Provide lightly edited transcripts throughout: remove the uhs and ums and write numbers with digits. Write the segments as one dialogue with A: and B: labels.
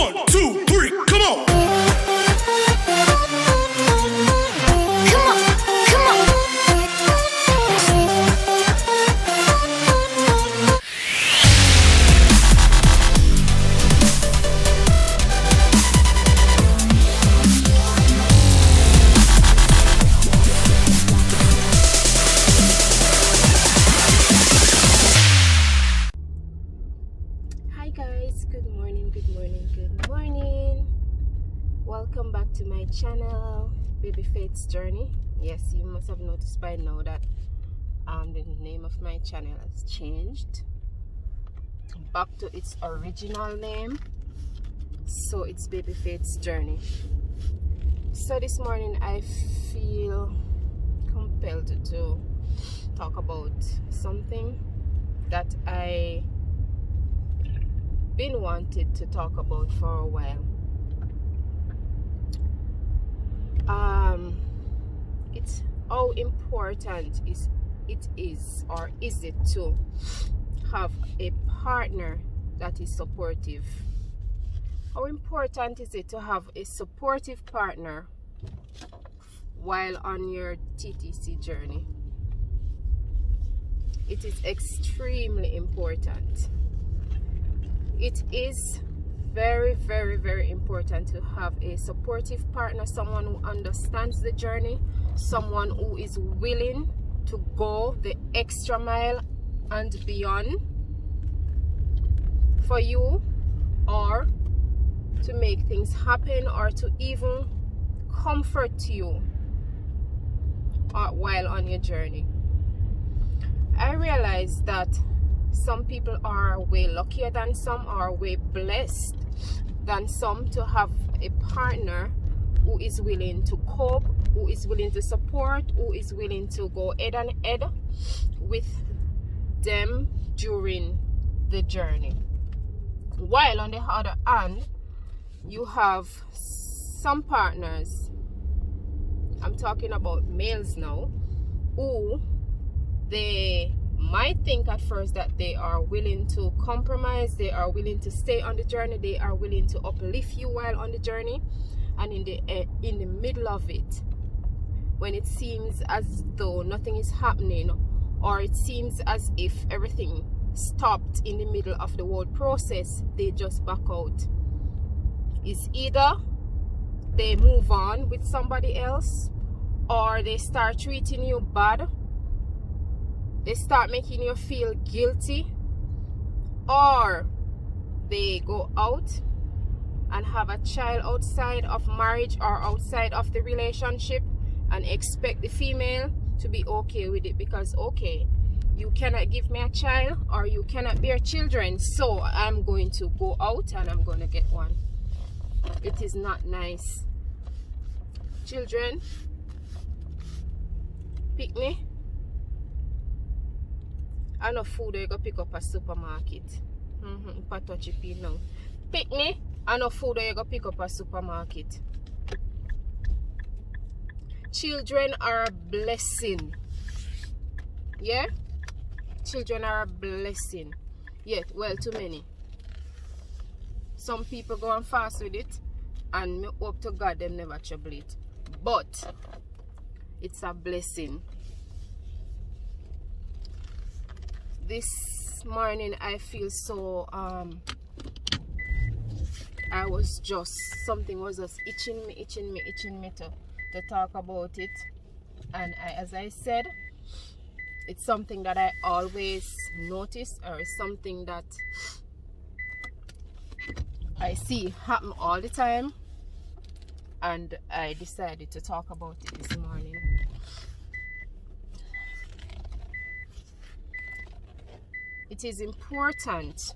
A: 1, 2, 3, come on.
B: Welcome back to my channel, BABYFAITH'S Journey. Yes, you must have noticed by now that the name of my channel has changed back to its original name, so it's BABYFAITH'S Journey. So this morning I feel compelled to talk about something that I been wanted to talk about for a while. It's how important is it to have a partner that is supportive? How important is it to have a supportive partner while on your TTC journey? It is extremely important. It is very, very, very important to have a supportive partner, someone who understands the journey, someone who is willing to go the extra mile and beyond for you, or to make things happen, or to even comfort you while on your journey. I realize that some people are way luckier than some, are way blessed than some to have a partner who is willing to cope, who is willing to support, who is willing to go head and head with them during the journey. While on the other hand, you have some partners, I'm talking about males now, who they might think at first that they are willing to compromise, they are willing to stay on the journey, they are willing to uplift you while on the journey, and in the middle of it, when it seems as though nothing is happening, or it seems as if everything stopped in the middle of the whole process, they just back out. It's either they move on with somebody else, or they start treating you bad, they start making you feel guilty, or they go out and have a child outside of marriage or outside of the relationship and expect the female to be okay with it, because okay, you cannot give me a child, or you cannot bear children, so I'm going to go out and I'm going to get one. It is not nice. Children, pick me. Enough food you go pick up at supermarket. Now. Pick me. Enough food you go pick up at supermarket. Children are a blessing. Yeah? Children are a blessing. Yet, well, too many. Some people go on fast with it, and me hope to God them never trouble it. But it's a blessing. This morning I feel so I was just, something was just itching me to talk about it. And as I said, it's something that I always notice, or it's something that I see happen all the time, and I decided to talk about it this morning. It is important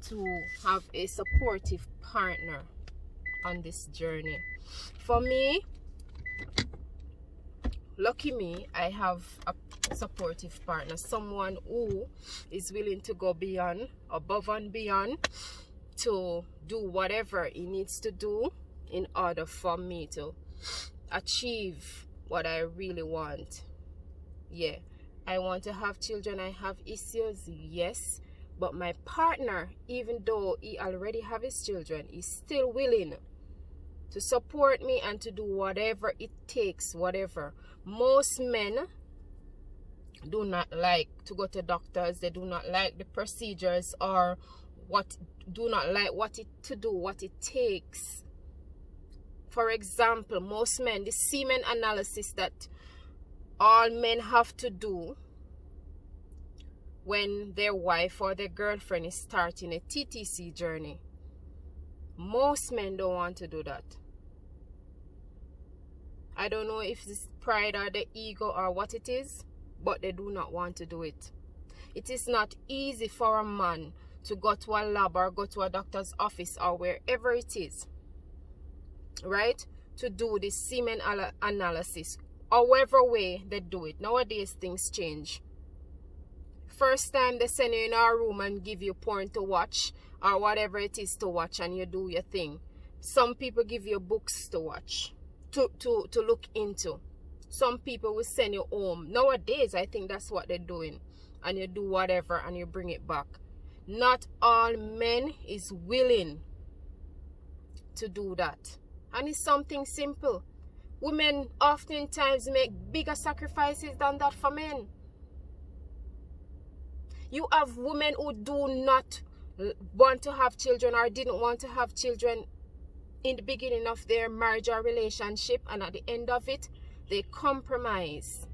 B: to have a supportive partner on this journey. For me, lucky me, I have a supportive partner, someone who is willing to go beyond, above and beyond, to do whatever he needs to do in order for me to achieve what I really want. Yeah, I want to have children. I have issues, yes, But my partner, even though he already have his children, is still willing to support me and to do whatever it takes, whatever. Most men do not like to go to doctors. They do not like the procedures, or do not like what it takes. For example, most men, the semen analysis that all men have to do when their wife or their girlfriend is starting a TTC journey, most men don't want to do that. I don't know if it's pride or the ego or what it is, but they do not want to do it. It is not easy for a man to go to a lab or go to a doctor's office or wherever it is, right, to do the semen analysis. However way they do it. Nowadays things change. First time they send you in our room and give you porn to watch or whatever it is to watch, and you do your thing. Some people give you books to watch, to look into. Some people will send you home. Nowadays I think that's what they're doing, and you do whatever and you bring it back. Not all men is willing to do that, and it's something simple. Women oftentimes make bigger sacrifices than that for men. You have women who do not want to have children or didn't want to have children in the beginning of their marriage or relationship, and at the end of it they compromise,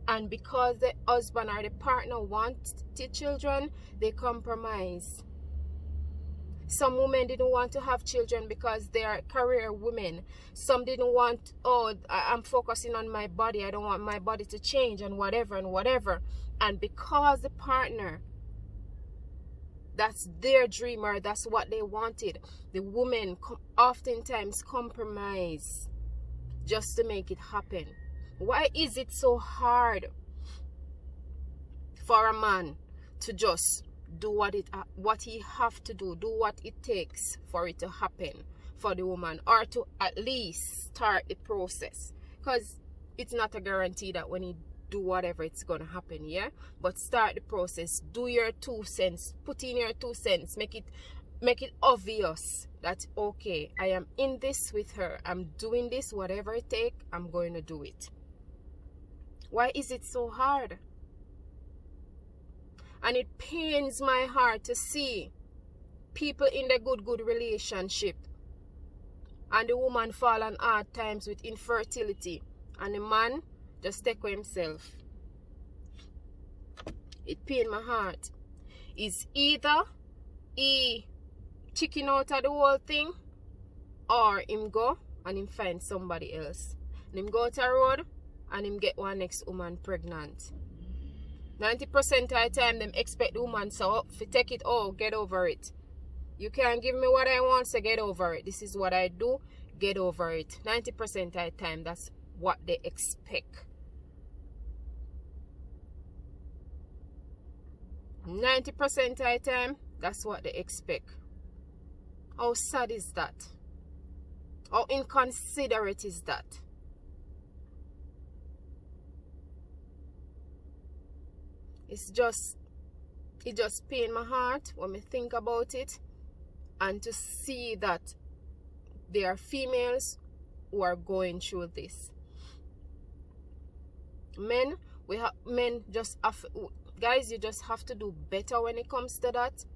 B: and because the husband or the partner wants the children, they compromise. Some women didn't want to have children because they are career women. Some didn't want, I'm focusing on my body, I don't want my body to change, and whatever and whatever. And because the partner, that's their dream or that's what they wanted, the women oftentimes compromise just to make it happen. Why is it so hard for a man to just do what he have to do what it takes for it to happen for the woman, or to at least start the process? Because it's not a guarantee that when you do whatever it's gonna happen, yeah, but start the process. Do your 2 cents, put in your 2 cents, make it obvious that, okay, I am in this with her, I'm doing this, whatever it takes, I'm going to do it. Why is it so hard? And it pains my heart to see people in the good relationship and the woman fall on hard times with infertility, and the man just take with himself. It pains my heart. It's either he chicken out of the whole thing, or him go and him find somebody else. And him go to the road and him get one next woman pregnant. 90% of the time, them expect the woman, so if you take it, get over it. You can't give me what I want, so get over it. This is what I do, get over it. 90% of the time, that's what they expect. 90% of the time, that's what they expect. How sad is that? How inconsiderate is that? It just pains my heart when I think about it, and to see that there are females who are going through this. Men just have, guys, you just have to do better when it comes to that.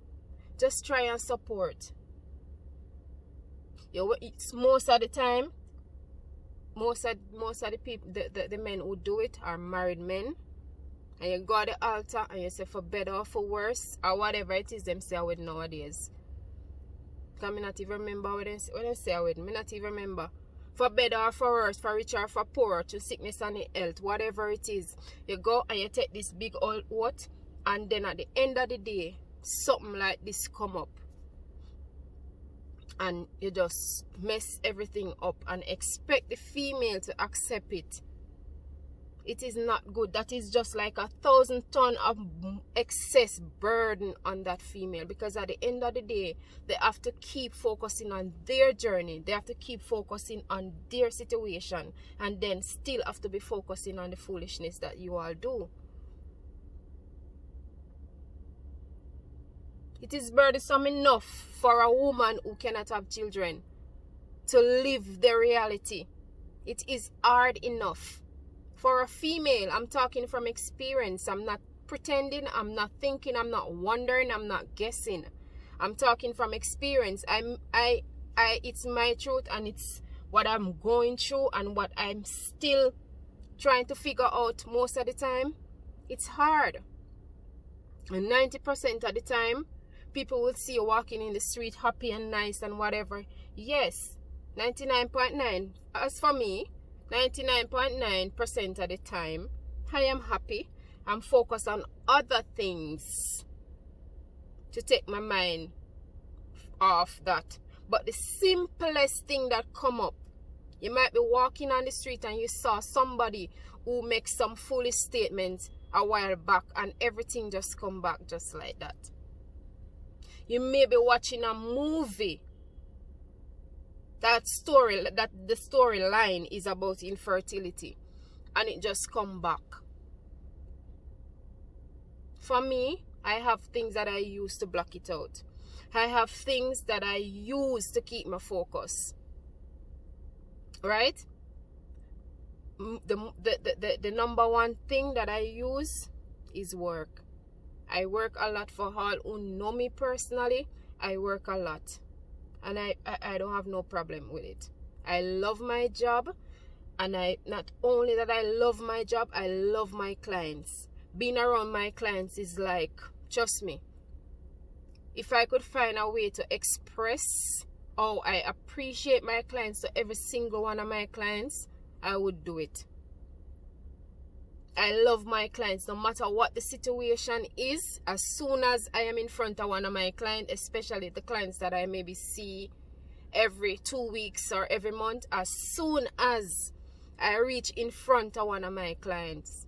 B: Just try and support. It's most of the time, most of the people, the men who do it are married men. And you go to the altar and you say for better or for worse, or whatever it is them say with nowadays. Because I not even remember what they say with. I not even remember. For better or for worse, for richer or for poorer, to sickness and health, whatever it is. You go and you take this big old oath, and then at the end of the day, something like this come up. And you just mess everything up and expect the female to accept it. It is not good. That is just like 1,000 tons of excess burden on that female, because at the end of the day, they have to keep focusing on their journey. They have to keep focusing on their situation, and then still have to be focusing on the foolishness that you all do. It is burdensome enough for a woman who cannot have children to live the reality. It is hard enough. For a female, I'm talking from experience. I'm not pretending, I'm not thinking, I'm not wondering, I'm not guessing. I'm talking from experience. It's my truth, and it's what I'm going through and what I'm still trying to figure out most of the time. It's hard. And 90% of the time, people will see you walking in the street happy and nice and whatever. Yes, 99.9. As for me, 99.9% of the time, I am happy. I'm focused on other things to take my mind off that. But the simplest thing that come up, you might be walking on the street and you saw somebody who makes some foolish statement a while back, and everything just come back just like that. You may be watching a movie that the storyline is about infertility, and it just come back. For me, I have things that I use to block it out. I have things that I use to keep my focus. Right? The number one thing that I use is work. I work a lot. For all who know me personally, I work a lot. And I don't have no problem with it. I love my job. And not only that I love my job, I love my clients. Being around my clients is like, trust me, if I could find a way to express how I appreciate my clients to every single one of my clients, I would do it. I love my clients no matter what the situation is. As soon as I am in front of one of my clients, especially the clients that I maybe see every 2 weeks or every month, as soon as I reach in front of one of my clients,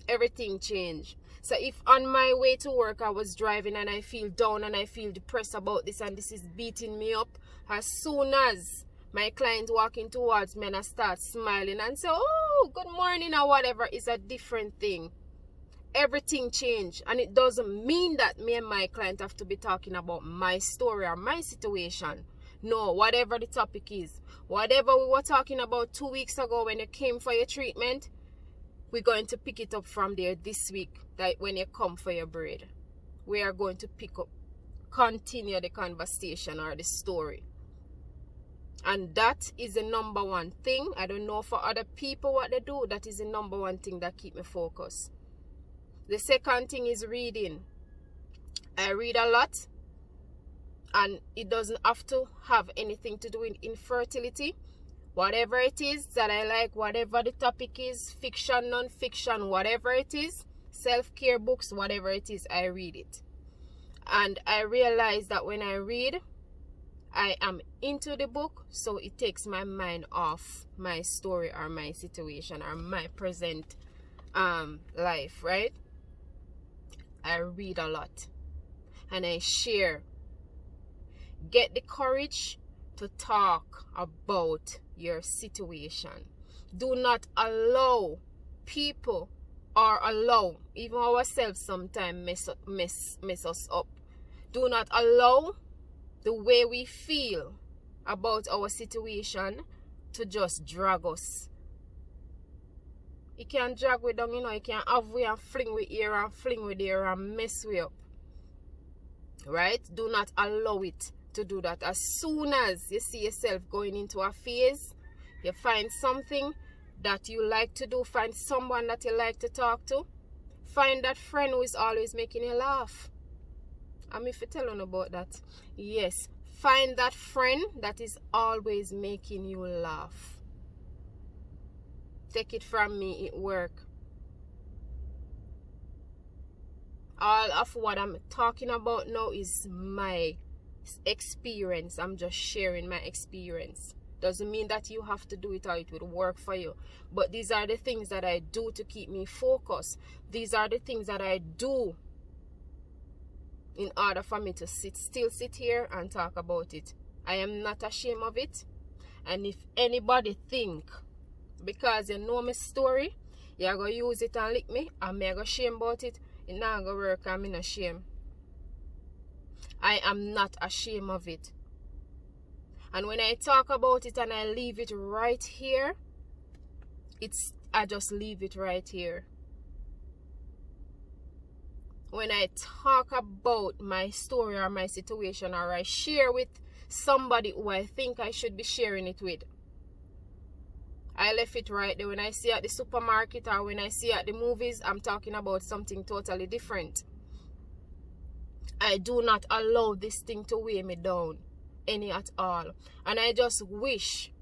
B: everything changed. So if on my way to work I was driving and I feel down and I feel depressed about this and this is beating me up, as soon as my client walking towards me and I start smiling and say, oh, good morning or whatever, is a different thing. Everything changed. And it doesn't mean that me and my client have to be talking about my story or my situation. No, whatever the topic is, whatever we were talking about 2 weeks ago when you came for your treatment, we're going to pick it up from there this week. Like when you come for your braid, we are going to continue the conversation or the story. And that is the number one thing. I don't know for other people what they do. That is the number one thing that keep me focused. The second thing is reading. I read a lot. And it doesn't have to have anything to do with infertility. Whatever it is that I like, whatever the topic is, fiction, non-fiction, whatever it is, self-care books, whatever it is, I read it. And I realize that when I read, I am into the book, so it takes my mind off my story or my situation or my present life, right? I read a lot and I share. Get the courage to talk about your situation. Do not allow people or allow even ourselves sometimes mess us up. Do not allow the way we feel about our situation to just drag us. It can drag we down, it can have we and fling we here and fling we there and mess we up. Right? Do not allow it to do that. As soon as you see yourself going into a phase, you find something that you like to do, find someone that you like to talk to, find that friend who is always making you laugh. I'm if you tell them about that. Yes, find that friend that is always making you laugh. Take it from me, it works. All of what I'm talking about now is my experience. I'm just sharing my experience. Doesn't mean that you have to do it or it will work for you. But these are the things that I do to keep me focused. These are the things that I do in order for me to still sit here and talk about it. I am not ashamed of it. And if anybody think because you know my story, you're going to use it and lick me, and me I go shame about it, it not going to work and me not shame. I am not ashamed of it. And when I talk about it and I leave it right here, I just leave it right here. When I talk about my story or my situation, or I share with somebody who I think I should be sharing it with, I left it right there. When I see at the supermarket or when I see at the movies, I'm talking about something totally different. I do not allow this thing to weigh me down any at all. And I just wish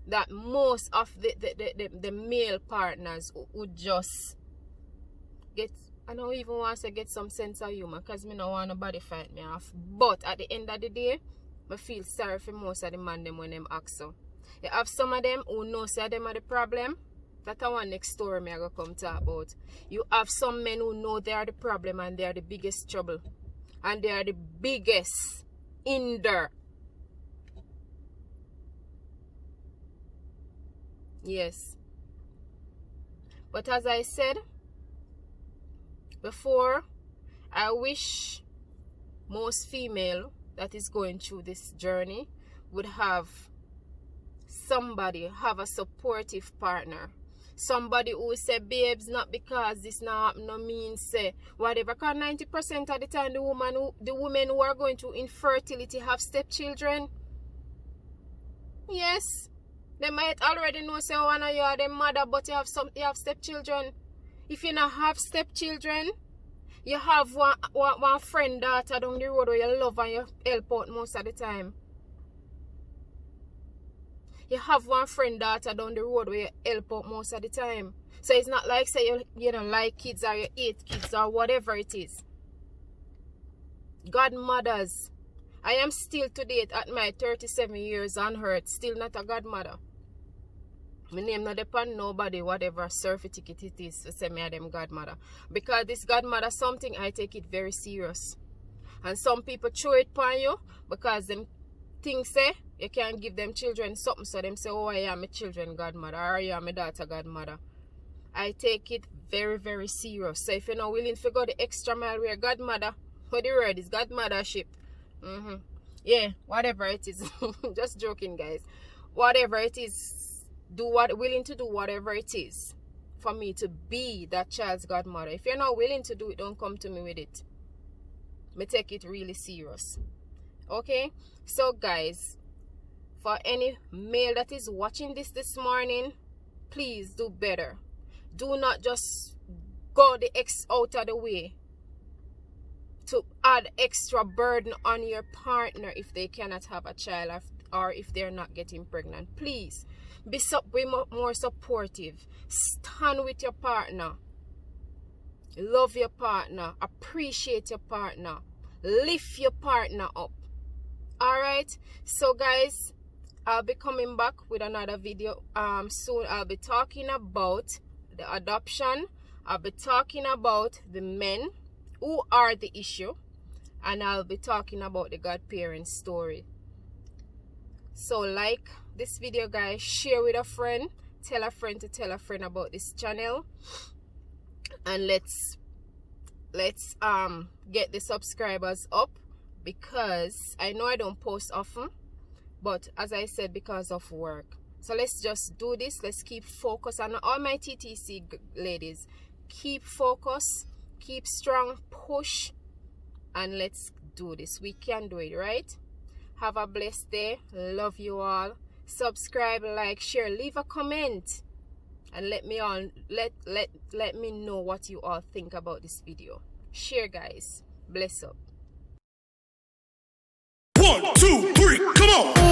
B: that most of the male partners would just get, I don't even want to get some sense of humor, because I don't want nobody fight me off. But at the end of the day, I feel sorry for most of the man them when them ask so. You have some of them who know say them are the problem. That's one next story me I go come talk about. You have some men who know they are the problem and they are the biggest trouble. And they are the biggest hinder. Yes. But as I said before, I wish most female that is going through this journey would have somebody, have a supportive partner. Somebody who say, babes, not because this not happen, no means say whatever. Because 90% of the time the women who are going through infertility have stepchildren. Yes. They might already know say one of you are the mother, but you have stepchildren. If you not have stepchildren, you have one friend daughter down the road where you love and you help out most of the time. You have one friend daughter down the road where you help out most of the time. So it's not like say you don't like kids or you hate kids or whatever it is. Godmothers. I am still to date at my 37 years on earth, still not a godmother. My name not depend nobody, whatever certificate it is, to say me a them godmother. Because this godmother something, I take it very serious. And some people throw it upon you because them things say you can't give them children something, so them say, oh, I am a children godmother, or I am a daughter godmother. I take it very, very serious. So if you're not willing to go the extra mile, we're godmother. What the word is godmothership. Yeah, whatever it is. Just joking, guys. Whatever it is, willing to do whatever it is for me to be that child's godmother. If you're not willing to do it, don't come to me with it. Me take it really serious. Okay? So guys, for any male that is watching this morning, please do better. Do not just go the out of the way to add extra burden on your partner if they cannot have a child or if they're not getting pregnant. Please be more supportive. Stand with your partner. Love your partner. Appreciate your partner. Lift your partner up. Alright? So guys, I'll be coming back with another video soon. I'll be talking about the adoption. I'll be talking about the men who are the issue, and I'll be talking about the godparent story. So like this video, guys, share with a friend, tell a friend to tell a friend about this channel, and let's get the subscribers up, because I know I don't post often, but as I said, because of work. So let's just do this. Let's keep focus. And all my TTC ladies, keep focus, keep strong, push, and let's do this. We can do it, right? Have a blessed day. Love you all. Subscribe, like, share, leave a comment, and let me know what you all think about this video. Share, guys. Bless up.
A: 1, 2, 3, come on.